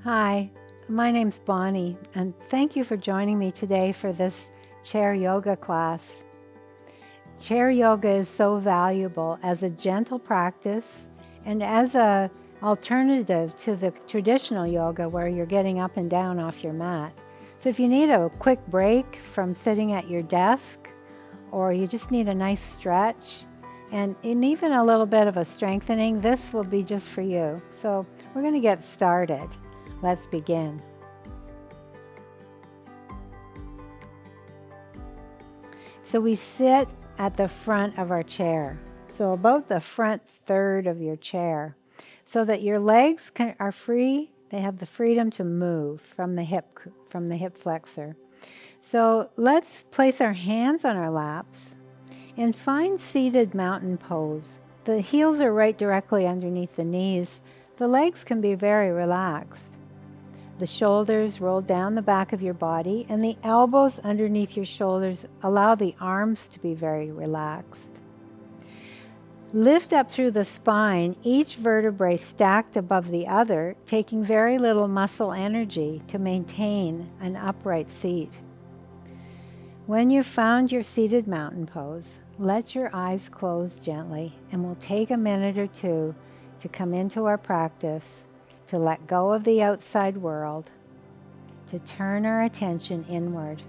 Hi, my name's Bonnie, and thank you for joining me today for this chair yoga class. Chair yoga is so valuable as a gentle practice and as an alternative to the traditional yoga where you're getting up and down off your mat. So if you need a quick break from sitting at your desk, or you just need a nice stretch, and even a little bit of a strengthening, this will be just for you. So we're going to get started. Let's begin. So we sit at the front of our chair, so about the front third of your chair, so that your legs are free. They have the freedom to move from the hip flexor. So let's place our hands on our laps and find seated mountain pose. The heels are right directly underneath the knees. The legs can be very relaxed. The shoulders roll down the back of your body, and the elbows underneath your shoulders allow the arms to be very relaxed. Lift up through the spine, each vertebrae stacked above the other, taking very little muscle energy to maintain an upright seat. When you've found your seated mountain pose, let your eyes close gently, and we'll take a minute or two to come into our practice, to let go of the outside world, to turn our attention inward,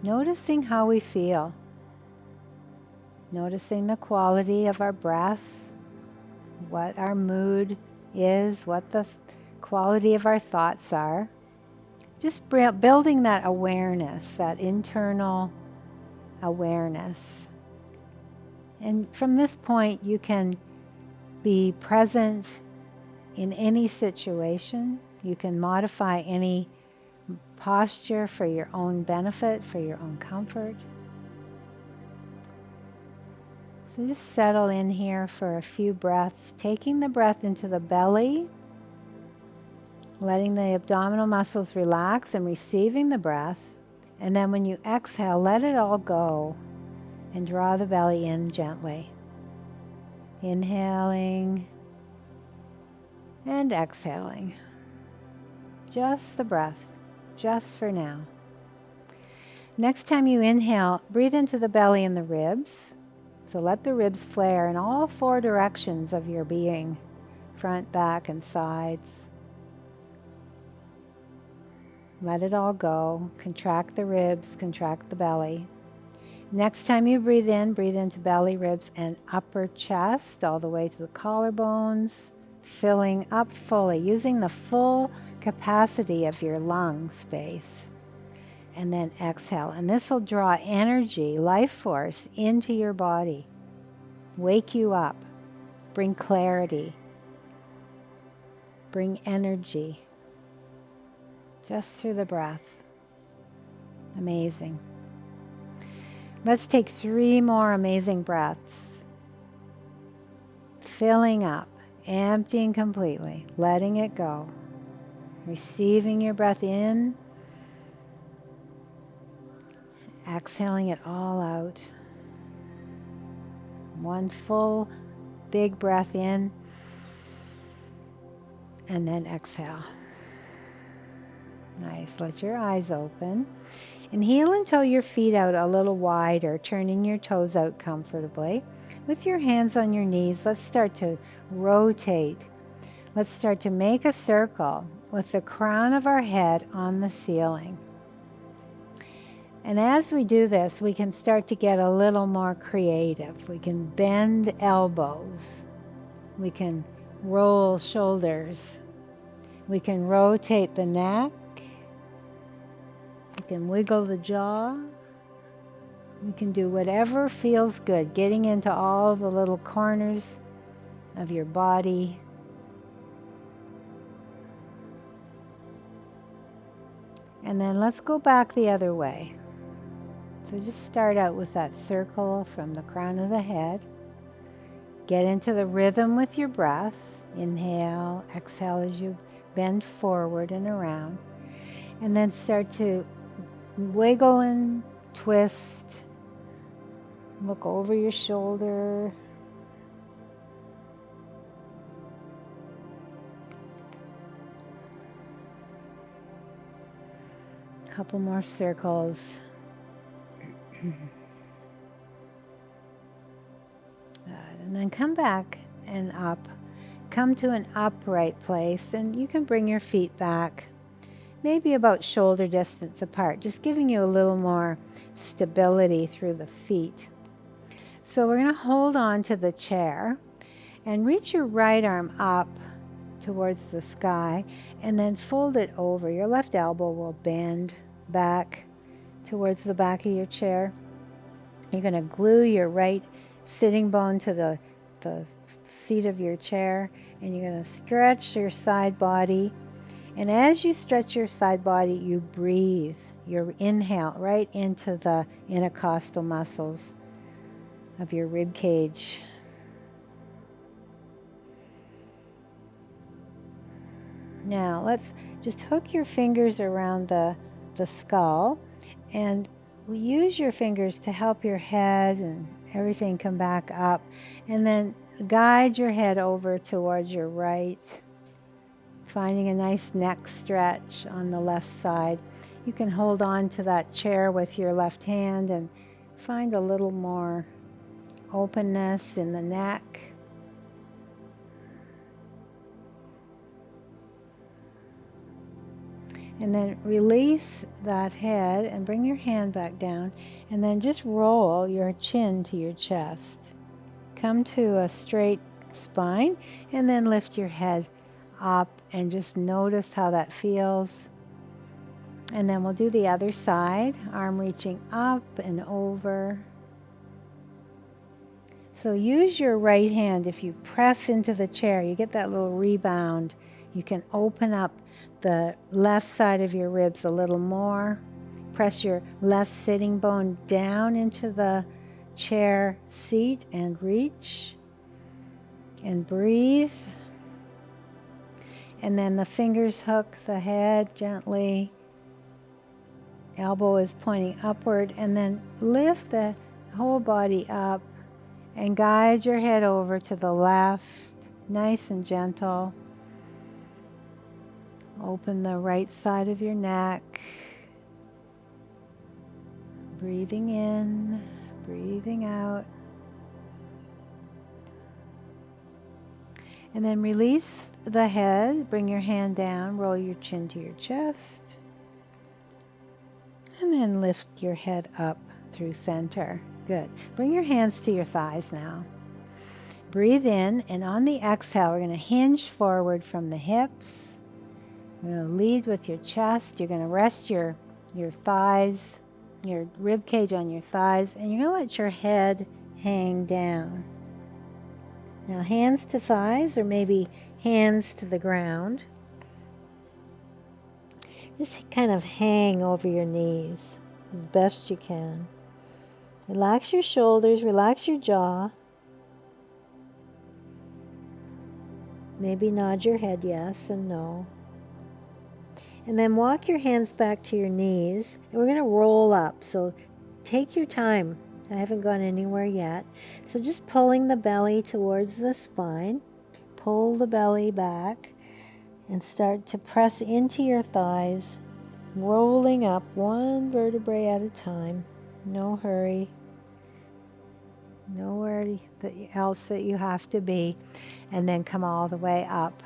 noticing how we feel, noticing the quality of our breath, what our mood is, what the quality of our thoughts are. Just building that awareness, that internal awareness. And from this point, you can be present in any situation. You can modify any posture for your own benefit, for your own comfort. So just settle in here for a few breaths, taking the breath into the belly, letting the abdominal muscles relax and receiving the breath. And then when you exhale, let it all go and draw the belly in gently. Inhaling and exhaling. Just the breath, just for now. Next time you inhale, breathe into the belly and the ribs. So let the ribs flare in all four directions of your being, front, back, and sides. Let it all go. Contract the ribs, contract the belly. Next time you breathe into belly, ribs, and upper chest, all the way to the collarbones, filling up fully, using the full capacity of your lung space. And then exhale. And this will draw energy, life force into your body. Wake you up. Bring clarity. Bring energy. Just through the breath. Amazing. Let's take 3 more amazing breaths. Filling up, emptying completely, letting it go. Receiving your breath in. Exhaling it all out. 1 full, big breath in. And then exhale. Nice. Let your eyes open. And heel and toe your feet out a little wider, turning your toes out comfortably. With your hands on your knees, let's start to rotate. Let's start to make a circle with the crown of our head on the ceiling. And as we do this, we can start to get a little more creative. We can bend elbows. We can roll shoulders. We can rotate the neck. We can wiggle the jaw. We can do whatever feels good, getting into all the little corners of your body. And then let's go back the other way. So just start out with that circle from the crown of the head. Get into the rhythm with your breath. Inhale, exhale as you bend forward and around. And then start to wiggle and twist. Look over your shoulder. Couple more circles. Good. And then come back and up. Come to an upright place, and you can bring your feet back, maybe about shoulder distance apart, just giving you a little more stability through the feet. So we're going to hold on to the chair and reach your right arm up towards the sky and then fold it over. Your left elbow will bend back towards the back of your chair. You're going to glue your right sitting bone to the seat of your chair, and you're going to stretch your side body. And as you stretch your side body, you breathe your inhale right into the intercostal muscles of your rib cage. Now let's just hook your fingers around the skull, and use your fingers to help your head and everything come back up, and then guide your head over towards your right, finding a nice neck stretch on the left side. You can hold on to that chair with your left hand and find a little more openness in the neck. And then release that head and bring your hand back down, and then just roll your chin to your chest. Come to a straight spine, and then lift your head up and just notice how that feels. And then we'll do the other side, arm reaching up and over. So use your right hand. If you press into the chair, you get that little rebound. You can open up the left side of your ribs a little more. Press your left sitting bone down into the chair seat and reach and breathe. And then the fingers hook the head gently. Elbow is pointing upward, and then lift the whole body up and guide your head over to the left, nice and gentle. Open the right side of your neck. Breathing in, breathing out. And then release the head, bring your hand down, roll your chin to your chest. And then lift your head up through center. Good. Bring your hands to your thighs now. Breathe in, and on the exhale, we're going to hinge forward from the hips. You're going to lead with your chest. You're going to rest your thighs, your rib cage on your thighs, and you're going to let your head hang down. Now, hands to thighs, or maybe hands to the ground. Just kind of hang over your knees as best you can. Relax your shoulders, relax your jaw. Maybe nod your head yes and no. And then walk your hands back to your knees, and we're going to roll up. So take your time. I haven't gone anywhere yet. So just pulling the belly towards the spine. Pull the belly back and start to press into your thighs, rolling up one vertebrae at a time. No hurry. Nowhere else that you have to be. And then come all the way up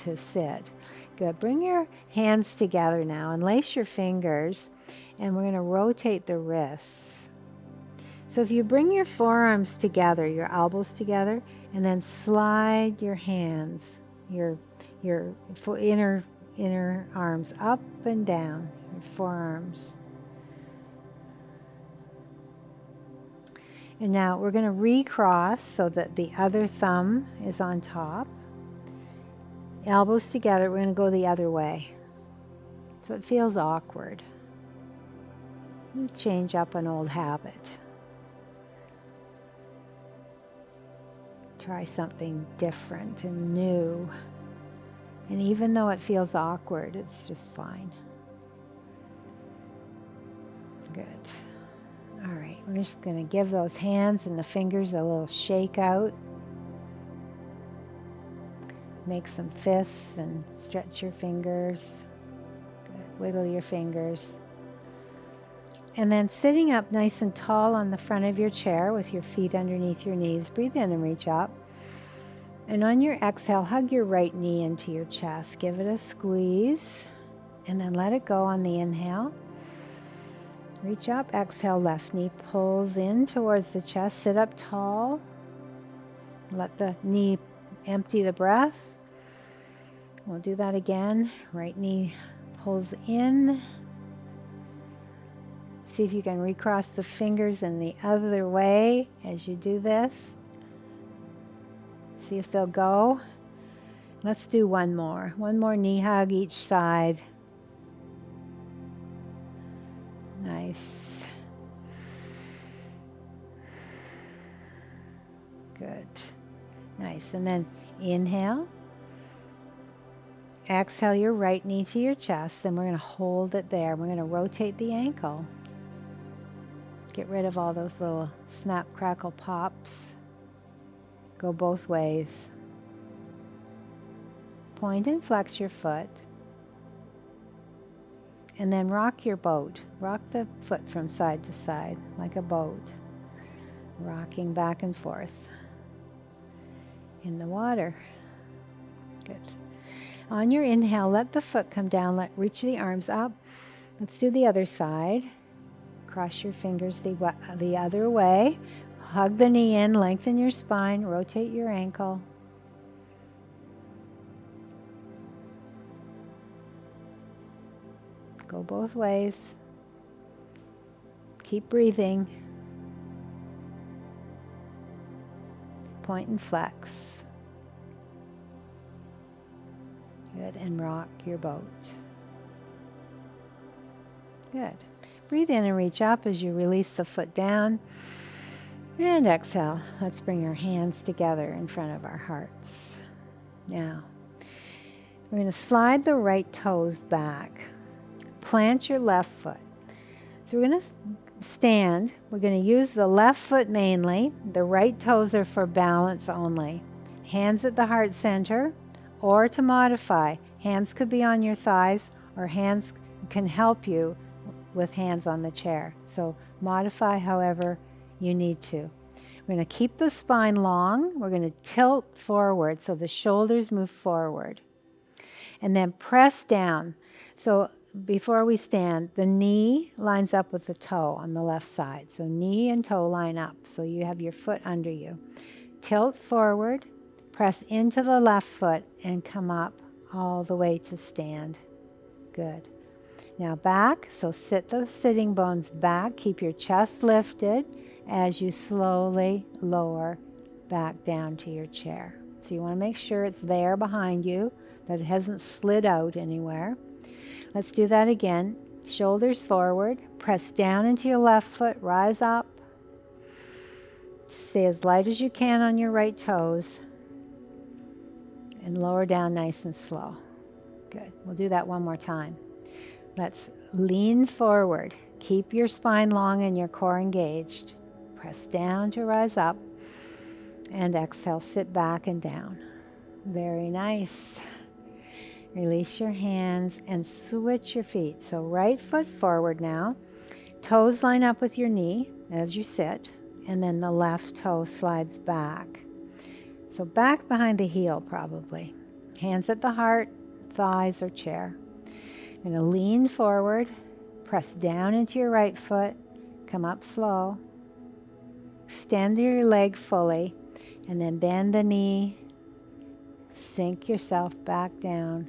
to sit. Good. Bring your hands together now and lace your fingers, and we're going to rotate the wrists. So if you bring your forearms together, your elbows together, and then slide your hands, your inner arms up and down, your forearms. And now we're going to recross so that the other thumb is on top. Elbows together, we're going to go the other way. So it feels awkward. Change up an old habit. Try something different and new. And even though it feels awkward, it's just fine. Good. All right, we're just going to give those hands and the fingers a little shake out. Make some fists and stretch your fingers. Good. Wiggle your fingers. And then sitting up nice and tall on the front of your chair with your feet underneath your knees, breathe in and reach up. And on your exhale, hug your right knee into your chest. Give it a squeeze and then let it go on the inhale. Reach up, exhale, left knee pulls in towards the chest. Sit up tall. Let the knee empty the breath. We'll do that again. Right knee pulls in. See if you can recross the fingers in the other way as you do this. See if they'll go. Let's do one more. One more knee hug each side. Nice. Good. Nice. And then inhale. Exhale your right knee to your chest, and we're going to hold it there. We're going to rotate the ankle. Get rid of all those little snap, crackle, pops. Go both ways. Point and flex your foot. And then rock your boat. Rock the foot from side to side like a boat. Rocking back and forth in the water. Good. On your inhale, let the foot come down. Reach the arms up. Let's do the other side. Cross your fingers the other way. Hug the knee in, lengthen your spine, rotate your ankle. Go both ways. Keep breathing. Point and flex. Good, and rock your boat. Good. Breathe in and reach up as you release the foot down. And exhale. Let's bring our hands together in front of our hearts. Now, we're going to slide the right toes back. Plant your left foot. So we're going to stand. We're going to use the left foot mainly. The right toes are for balance only. Hands at the heart center, or to modify. Hands could be on your thighs, or hands can help you with hands on the chair. So modify however you need to. We're going to keep the spine long. We're going to tilt forward so the shoulders move forward. And then press down. So before we stand, the knee lines up with the toe on the left side. So knee and toe line up. So you have your foot under you. Tilt forward, press into the left foot, and come up all the way to stand. Good. Now back, so sit those sitting bones back. Keep your chest lifted as you slowly lower back down to your chair. So you want to make sure it's there behind you, that it hasn't slid out anywhere. Let's do that again. Shoulders forward, press down into your left foot, rise up. Stay as light as you can on your right toes, and lower down nice and slow. Good. We'll do that one more time. Let's lean forward. Keep your spine long and your core engaged. Press down to rise up, and exhale, sit back and down. Very nice. Release your hands and switch your feet. So right foot forward now. Toes line up with your knee as you sit, and then the left toe slides back. So back behind the heel probably. Hands at the heart, thighs or chair. You're going to lean forward, press down into your right foot, come up slow. Extend your leg fully, and then bend the knee. Sink yourself back down.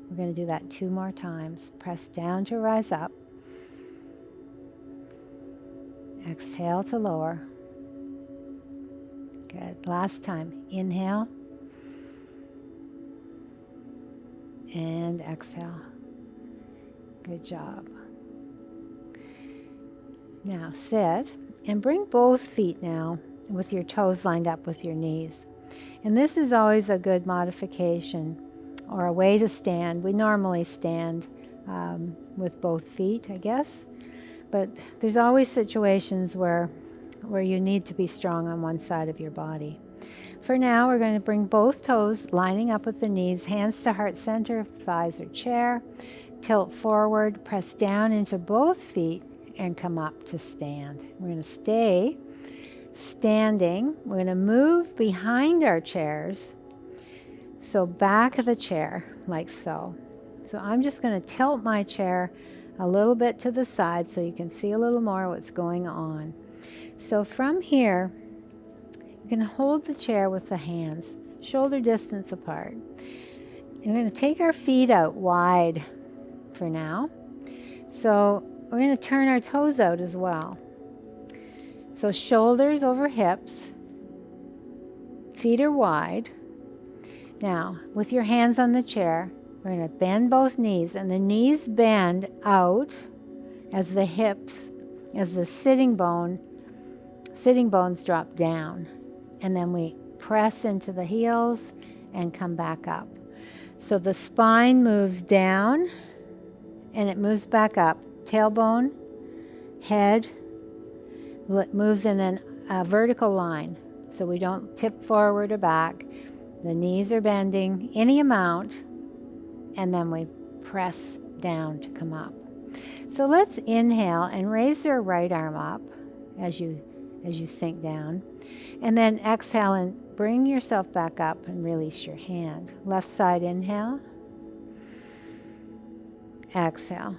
We're going to do that 2 more times. Press down to rise up. Exhale to lower. Good. Last time. Inhale. And exhale. Good job. Now sit and bring both feet now with your toes lined up with your knees. And this is always a good modification or a way to stand. We normally stand with both feet, I guess. But there's always situations where you need to be strong on one side of your body. For now, we're going to bring both toes lining up with the knees, hands to heart center, thighs or chair. Tilt forward, press down into both feet, and come up to stand. We're going to stay standing. We're going to move behind our chairs. So back of the chair, like so. So I'm just going to tilt my chair a little bit to the side so you can see a little more what's going on. So from here, you can hold the chair with the hands, shoulder distance apart. We're going to take our feet out wide for now. So we're going to turn our toes out as well. So shoulders over hips, feet are wide. Now, with your hands on the chair, we're going to bend both knees, and the knees bend out as the hips, as the sitting bones drop down. And then we press into the heels and come back up. So the spine moves down and it moves back up. Tailbone, head moves in a vertical line. So we don't tip forward or back. The knees are bending any amount, and then we press down to come up. So let's inhale and raise your right arm up as you sink down. And then exhale and bring yourself back up and release your hand. Left side inhale. Exhale.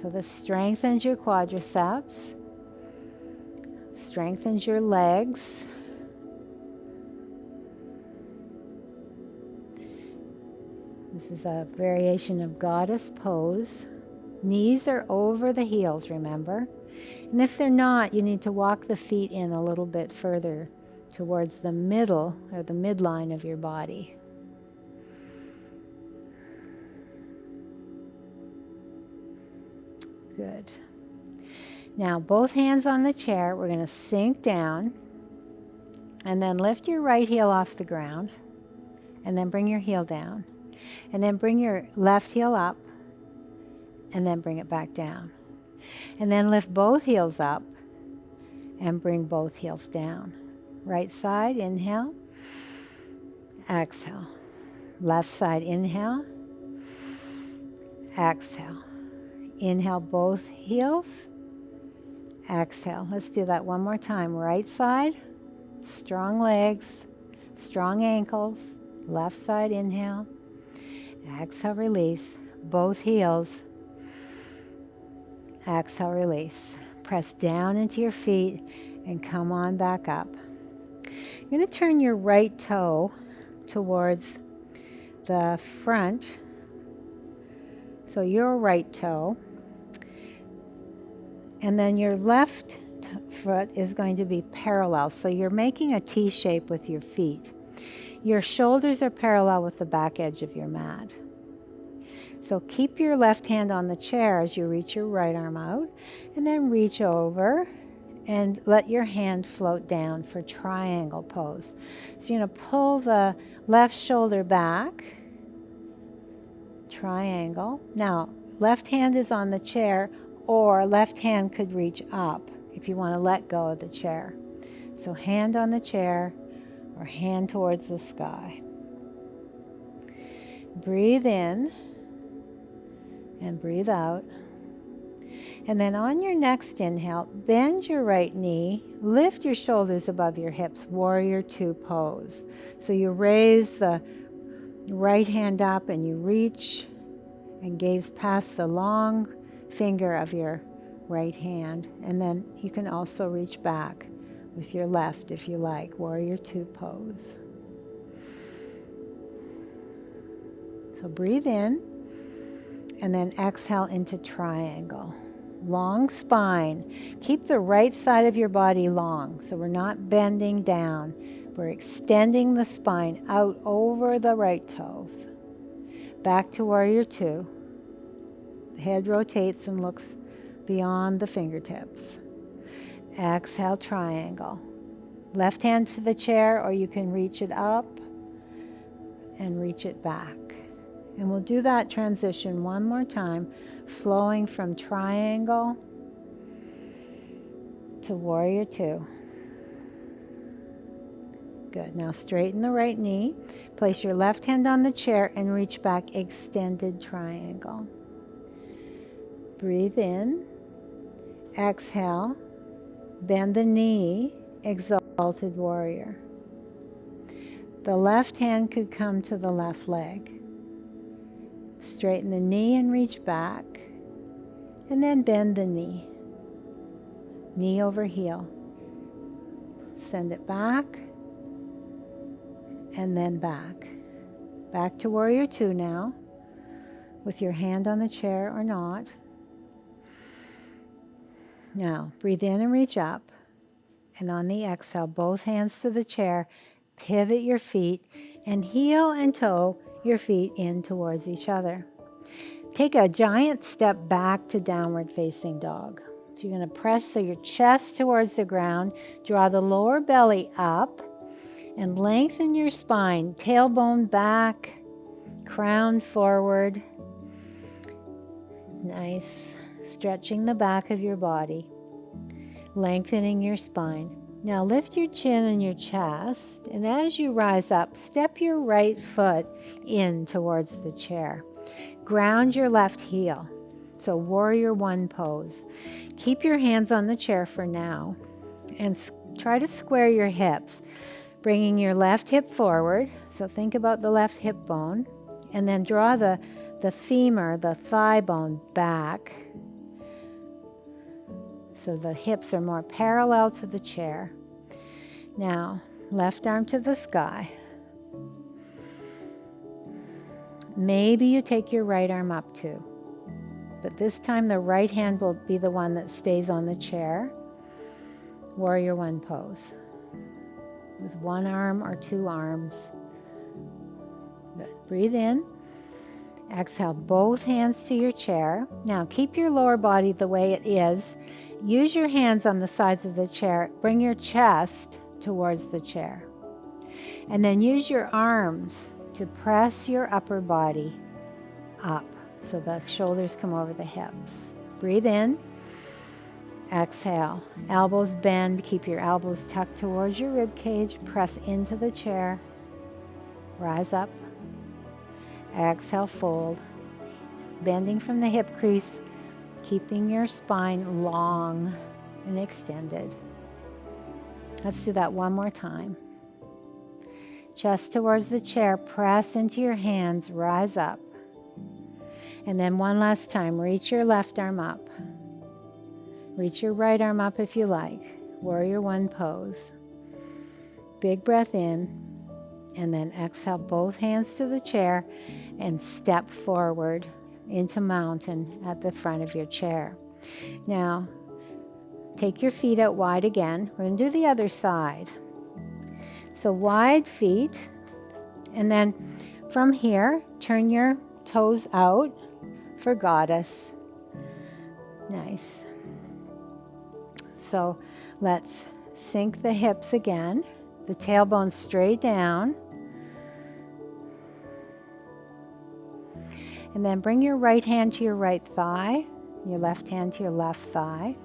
So this strengthens your quadriceps, strengthens your legs. This is a variation of goddess pose. Knees are over the heels, remember? And if they're not, you need to walk the feet in a little bit further towards the middle or the midline of your body. Good. Now, both hands on the chair, we're going to sink down and then lift your right heel off the ground and then bring your heel down. And then bring your left heel up and then bring it back down. And then lift both heels up and bring both heels down. Right side, inhale. Exhale. Left side, inhale. Exhale. Inhale both heels. Exhale. Let's do that one more time. Right side, strong legs, strong ankles. Left side, inhale. Exhale, release. Both heels. Exhale, release. Press down into your feet and come on back up. You're going to turn your right toe towards the front. So your right toe. And then your left foot is going to be parallel. So you're making a T shape with your feet. Your shoulders are parallel with the back edge of your mat. So keep your left hand on the chair as you reach your right arm out, and then reach over and let your hand float down for triangle pose. So you're going to pull the left shoulder back, triangle. Now, left hand is on the chair, or left hand could reach up if you want to let go of the chair. So hand on the chair or hand towards the sky. Breathe in and breathe out. And then on your next inhale, bend your right knee, lift your shoulders above your hips, warrior two pose. So you raise the right hand up and you reach and gaze past the long finger of your right hand. And then you can also reach back with your left if you like, warrior two pose. So breathe in and then exhale into triangle. Long spine. Keep the right side of your body long, so we're not bending down. We're extending the spine out over the right toes. Back to warrior two. The head rotates and looks beyond the fingertips. Exhale, triangle. Left hand to the chair, or you can reach it up and reach it back. And we'll do that transition one more time, flowing from triangle to warrior two. Good. Now straighten the right knee. Place your left hand on the chair and reach back, extended triangle. Breathe in. Exhale. Bend the knee. Exalted warrior. The left hand could come to the left leg. Straighten the knee and reach back. And then bend the knee. Knee over heel. Send it back. And then back. Back to warrior two now. With your hand on the chair or not. Now, breathe in and reach up. And on the exhale, both hands to the chair. Pivot your feet and heel and toe your feet in towards each other. Take a giant step back to downward facing dog. So you're going to press your chest towards the ground. Draw the lower belly up and lengthen your spine. Tailbone back, crown forward. Nice. Stretching the back of your body. Lengthening your spine. Now lift your chin and your chest, and as you rise up, step your right foot in towards the chair. Ground your left heel. So warrior one pose. Keep your hands on the chair for now, and try to square your hips, bringing your left hip forward. So think about the left hip bone, and then draw the femur, the thigh bone back. So the hips are more parallel to the chair. Now, left arm to the sky. Maybe you take your right arm up too. But this time the right hand will be the one that stays on the chair. Warrior one pose. With one arm or two arms. Good. Breathe in. Exhale both hands to your chair. Now keep your lower body the way it is. Use your hands on the sides of the chair. Bring your chest towards the chair. And then use your arms to press your upper body up so the shoulders come over the hips. Breathe in. Exhale. Elbows bend. Keep your elbows tucked towards your rib cage. Press into the chair. Rise up. Exhale, fold. Bending from the hip crease. Keeping your spine long and extended. Let's do that one more time. Chest towards the chair. Press into your hands. Rise up. And then one last time. Reach your left arm up. Reach your right arm up if you like. Warrior one pose. Big breath in. And then exhale both hands to the chair and step forward into mountain at the front of your chair. Now, take your feet out wide again. We're going to do the other side. So wide feet. And then from here, turn your toes out for goddess. Nice. So let's sink the hips again. The tailbone straight down. And then bring your right hand to your right thigh, your left hand to your left thigh.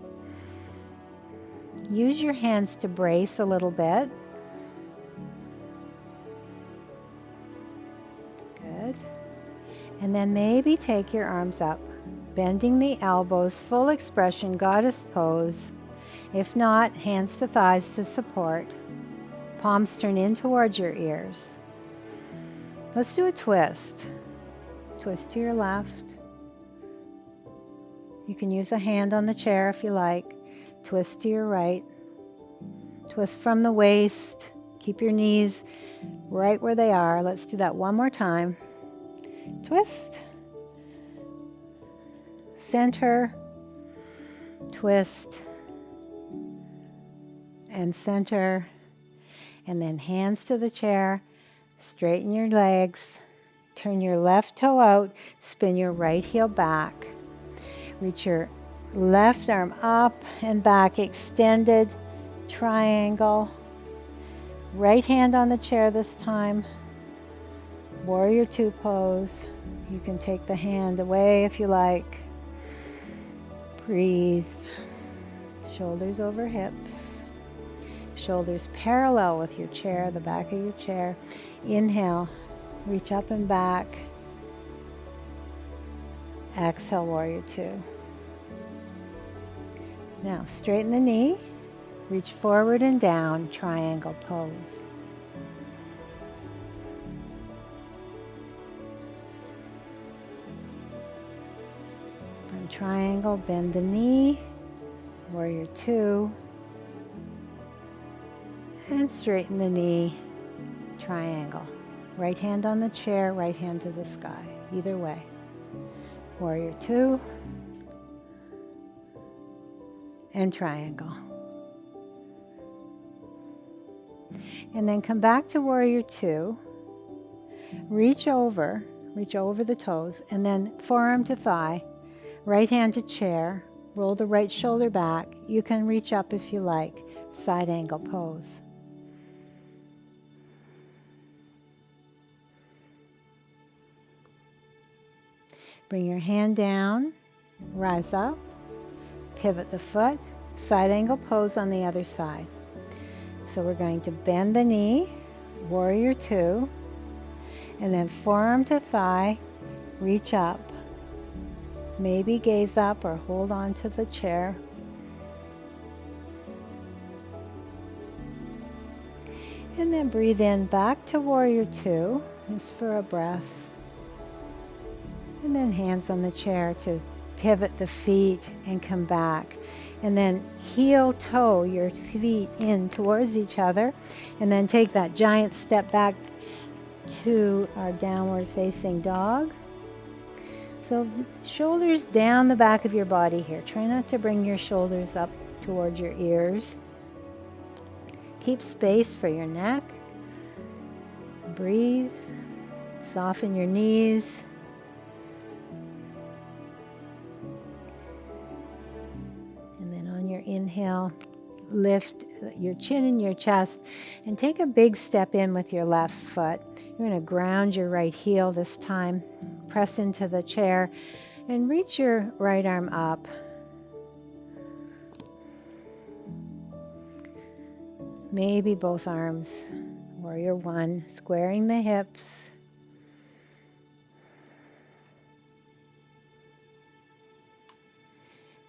Use your hands to brace a little bit. Good. And then maybe take your arms up, bending the elbows, full expression, goddess pose. If not, hands to thighs to support. Palms turn in towards your ears. Let's do a twist. Twist to your left. You can use a hand on the chair if you like. Twist to your right. Twist from the waist. Keep your knees right where they are. Let's do that one more time. Twist. Center. Twist. And center. And then hands to the chair. Straighten your legs. Turn your left toe out, spin your right heel back. Reach your left arm up and back, extended triangle. Right hand on the chair this time. Warrior two pose. You can take the hand away if you like. Breathe. Shoulders over hips. Shoulders parallel with your chair, the back of your chair. Inhale. Reach up and back. Exhale, warrior two. Now straighten the knee, reach forward and down, triangle pose. From triangle, bend the knee, warrior two, and straighten the knee, triangle. Right hand on the chair, right hand to the sky, either way. Warrior two, and triangle. And then come back to warrior two, reach over the toes, and then forearm to thigh, right hand to chair, roll the right shoulder back. You can reach up if you like, side angle pose. Bring your hand down, rise up, pivot the foot, side angle pose on the other side. So we're going to bend the knee, warrior two, and then forearm to thigh, reach up. Maybe gaze up or hold on to the chair. And then breathe in back to warrior two, just for a breath. And then hands on the chair to pivot the feet and come back. And then heel toe your feet in towards each other. And then take that giant step back to our downward facing dog. So shoulders down the back of your body here. Try not to bring your shoulders up towards your ears. Keep space for your neck. Breathe. Soften your knees. And then on your inhale, lift your chin and your chest and take a big step in with your left foot. You're going to ground your right heel this time. Press into the chair and reach your right arm up. Maybe both arms. Warrior one, squaring the hips.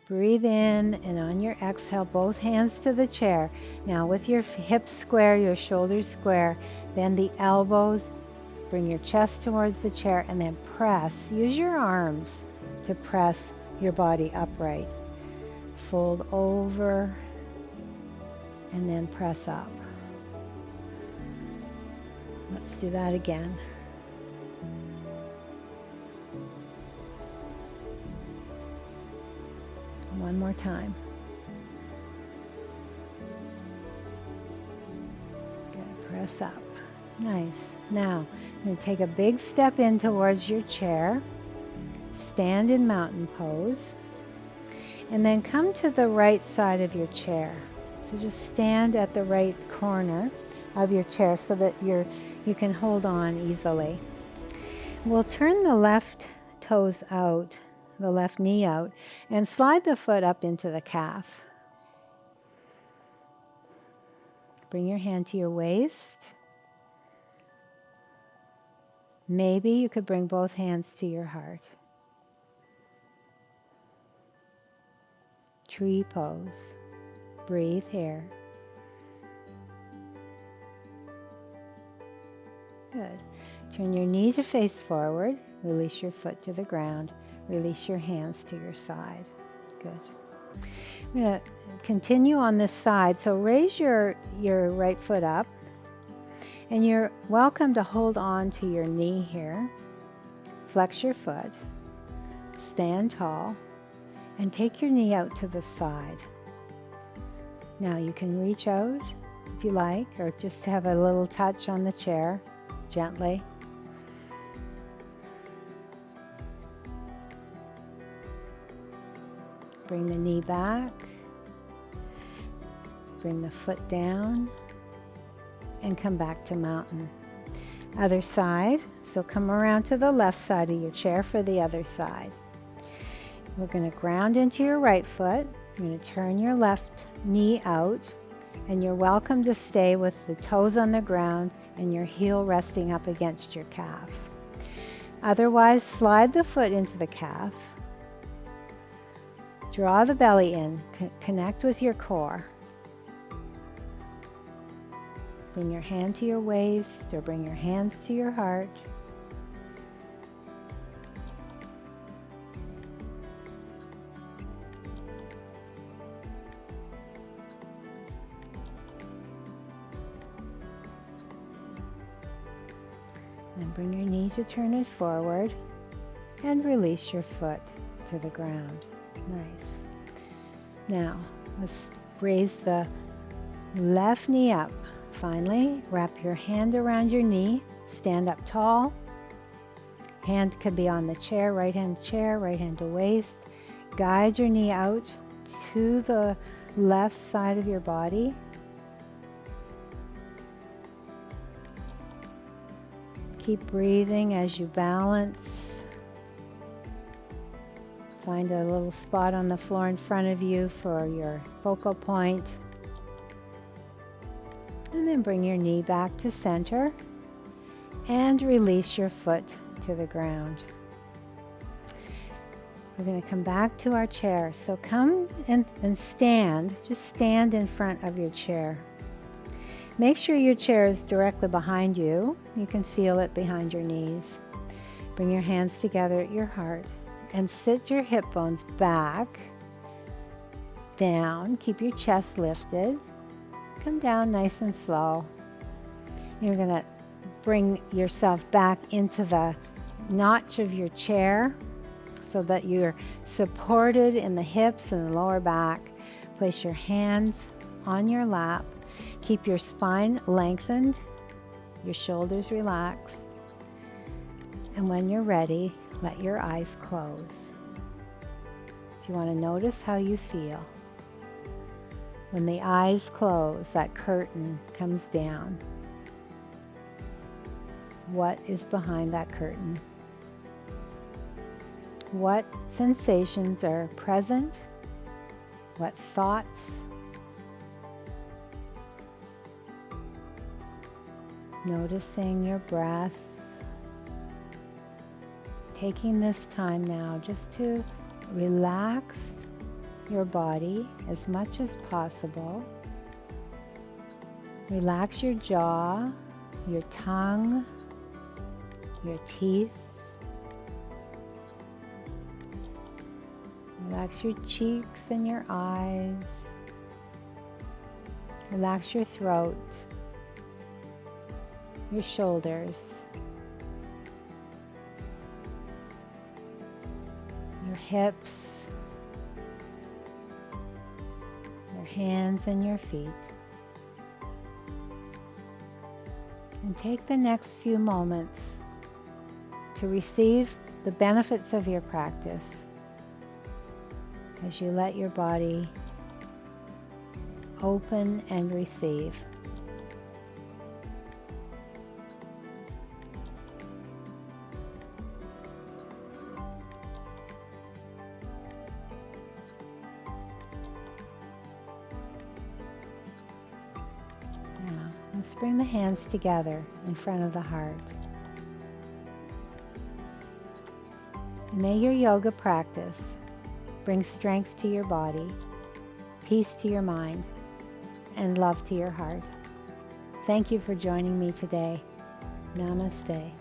Breathe in, and on your exhale, both hands to the chair. Now with your hips square, your shoulders square, bend the elbows, bring your chest towards the chair, and then press. Use your arms to press your body upright. Fold over, and then press up. Let's do that again. One more time. Good. Press up. Nice. Now, I'm going to take a big step in towards your chair. Stand in mountain pose. And then come to the right side of your chair. So just stand at the right corner of your chair so that you can hold on easily. We'll turn the left toes out, the left knee out, and slide the foot up into the calf. Bring your hand to your waist. Maybe you could bring both hands to your heart. Tree pose. Breathe here. Good. Turn your knee to face forward. Release your foot to the ground. Release your hands to your side. Good. I'm going to continue on this side. So raise your right foot up. And you're welcome to hold on to your knee here. Flex your foot. Stand tall. And take your knee out to the side. Now you can reach out if you like, or just have a little touch on the chair, gently. Bring the knee back. Bring the foot down. And come back to mountain. Other side. So come around to the left side of your chair for the other side. We're going to ground into your right foot. You're going to turn your left knee out, and you're welcome to stay with the toes on the ground and your heel resting up against your calf. Otherwise, slide the foot into the calf. Draw the belly in. Connect with your core. Bring your hand to your waist or bring your hands to your heart. And bring your knee to turn it forward and release your foot to the ground. Nice. Now, let's raise the left knee up. Finally, wrap your hand around your knee. Stand up tall. Hand could be on the chair, right hand to waist. Guide your knee out to the left side of your body. Keep breathing as you balance. Find a little spot on the floor in front of you for your focal point. And then bring your knee back to center and release your foot to the ground. We're going to come back to our chair. So come and stand. Just stand in front of your chair. Make sure your chair is directly behind you. You can feel it behind your knees. Bring your hands together at your heart and sit your hip bones back, down. Keep your chest lifted. Come down nice and slow. You're going to bring yourself back into the notch of your chair so that you're supported in the hips and the lower back. Place your hands on your lap. Keep your spine lengthened, your shoulders relaxed, and when you're ready, let your eyes close. Do you want to notice how you feel? When the eyes close, that curtain comes down. What is behind that curtain? What sensations are present? What thoughts? Noticing your breath. Taking this time now just to relax your body as much as possible. Relax your jaw, your tongue, your teeth. Relax your cheeks and your eyes. Relax your throat, your shoulders, your hips, your hands and your feet. And take the next few moments to receive the benefits of your practice as you let your body open and receive. Now, let's bring the hands together in front of the heart. May your yoga practice bring strength to your body, peace to your mind, and love to your heart. Thank you for joining me today. Namaste.